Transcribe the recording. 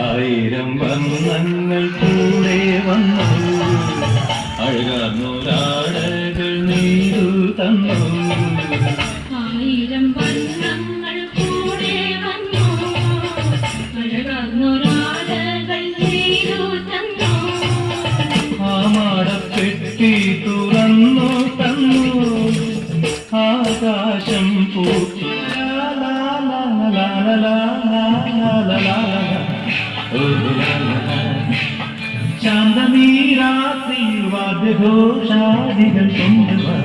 ആയിരം വർണ്ണങ്ങൾ കൂടെ വന്നു, അഴകാർന്നൊരാടകൾ നെയ്തു തന്നു. ആയിരം വർണ്ണങ്ങൾ കൂടെ വന്നു, അഴകാർന്നൊരാടകൾ നെയ്തു തന്നു. ആ മാടപ്പെട്ടി തുറന്നു തന്നു, ആകാശം പൂത്തു. ശാന്തമീ രാത്രി വാദ്യഘോഷാദികൾ കൊണ്ടുവാ.